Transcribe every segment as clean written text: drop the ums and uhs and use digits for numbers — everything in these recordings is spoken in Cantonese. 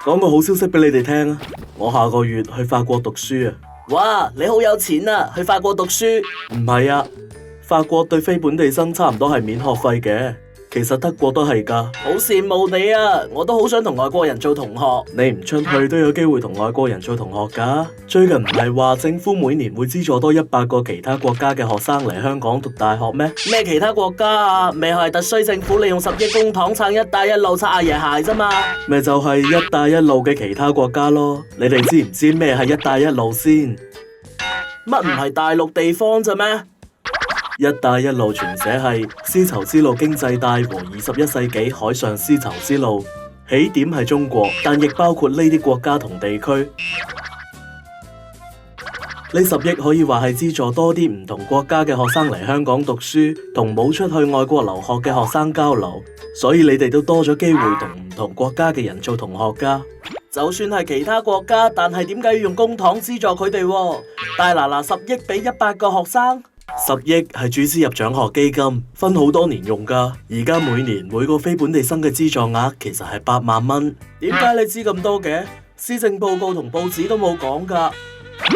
講個好消息俾你哋聽啊！我下個月去法國讀書啊！哇，你好有錢啊！去法國讀書？唔係啊，法國對非本地生差唔多係免學費嘅。其實德國都係㗎。好羨慕你啊！我都好想同外國人做同學。你唔出去都有機會同外國人做同學㗎。最近唔係話政府每年會資助多100個其他國家嘅學生嚟香港讀大學咩？咩其他國家啊？咪係特區政府利用10億公帑撐一帶一路擦阿爺鞋啫嘛？咪就係一帶一路嘅其他國家咯。你哋知唔知咩係一帶一路先？乜唔係大陸地方啫咩？一帶一路全寫係絲綢之路經濟帶和21世紀海上絲綢之路，起點係中國，但亦包括呢啲國家同地區。呢10億可以話係資助多啲唔同國家嘅學生嚟香港讀書，同冇出去外國留學嘅學生交流，所以你哋都多咗機會同唔同國家嘅人做同學㗎。就算係其他國家，但係點解要用公帑資助佢哋？大嗱10億俾100個學生？10億係注資入獎學基金，分好多年用㗎。而家每年每個非本地生嘅資助額其實係8萬蚊。點解你知咁多嘅？施政報告同報紙都冇講㗎。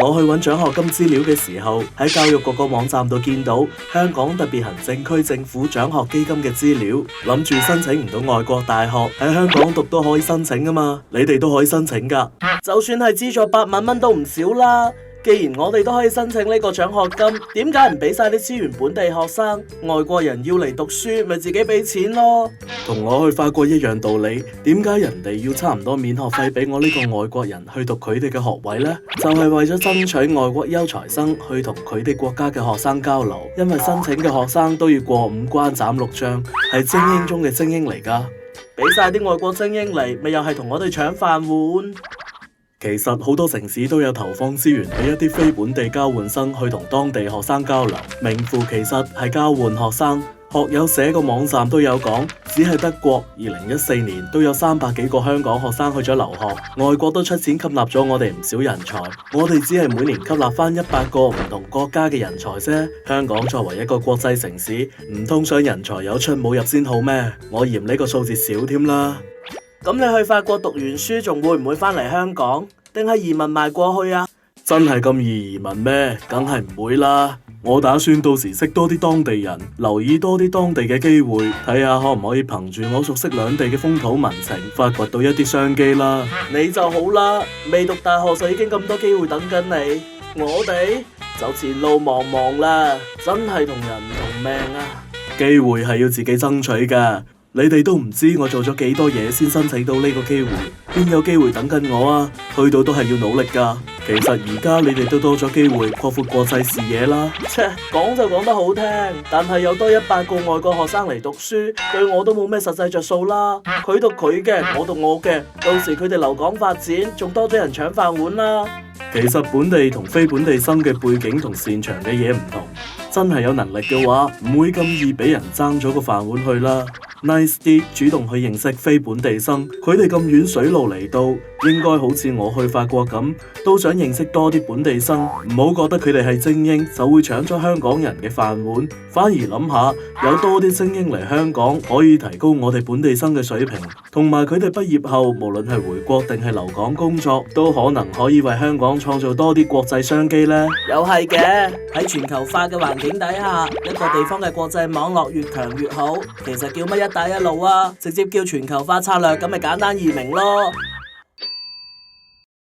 我去揾獎學金資料嘅時候，喺教育局個網站度見到香港特別行政區政府獎學基金嘅資料，諗住申請唔到外國大學喺香港讀都可以申請㗎嘛。你哋都可以申請㗎。就算係資助8萬蚊都唔少啦。既然我哋都可以申請呢個獎學金，點解唔俾晒啲資源本地學生？外國人要嚟讀書，咪自己俾錢咯。同我去法國一樣道理，點解人哋要差唔多免學費俾我呢個外國人去讀佢哋嘅學位呢？就係為咗爭取外國優才生去同佢哋國家嘅學生交流，因為申請嘅學生都要過5關斬6將，係精英中嘅精英嚟㗎。俾晒啲外國精英嚟，咪又係同我哋搶飯碗。其實好多城市都有投放資源俾一啲非本地交換生去同當地學生交流，名副其實係交換學生。學友寫個網站都有講，只係德國2014年都有300幾個香港學生去咗留學，外國都出錢吸納咗我哋唔少人才，我哋只係每年吸納翻100個唔同國家嘅人才啫。香港作為一個國際城市，唔通想人才有出冇入先好咩？我嫌呢個數字少添啦。咁你去法國讀完書，仲會唔會返嚟香港？定係移民埋過去啊？真係咁易移民咩？梗係唔會啦。我打算到時識多啲當地人，留意多啲當地嘅機會，睇下可唔可以憑住我熟悉兩地嘅風土民情，發掘到一啲商機啦。你就好啦，未讀大學就已經咁多機會等緊你，我哋就前路茫茫啦，真係同人唔同命啊！機會係要自己爭取㗎。你哋都唔知我做咗幾多嘢先申請到呢個機會，邊有機會等緊我啊？去到都係要努力㗎。其實而家你哋都多咗機會擴闊國際視野啦。切，講就講得好聽，但係有多100個外國學生嚟讀書，對我都冇咩實際着數啦。佢讀佢嘅，我讀我嘅，到時佢哋留港發展，仲多咗人搶飯碗啦。其實本地同非本地生嘅背景同擅長嘅嘢唔同，真係有能力嘅話，唔會咁易俾人爭咗個飯碗去啦。nice 啲，主動去認識非本地生，佢哋咁遠水路嚟到，應該好似我去法國咁，都想認識多啲本地生，唔好覺得佢哋係精英就會搶咗香港人嘅飯碗，反而諗下有多啲精英嚟香港，可以提高我哋本地生嘅水平，同埋佢哋畢業後無論係回國定係留港工作，都可能可以為香港創造多啲國際商機呢。又係嘅，喺全球化嘅環境底下，一個地方嘅國際網絡越強越好。其實叫乜一帶一路啊？直接叫全球化策略，咁咪簡單易明咯。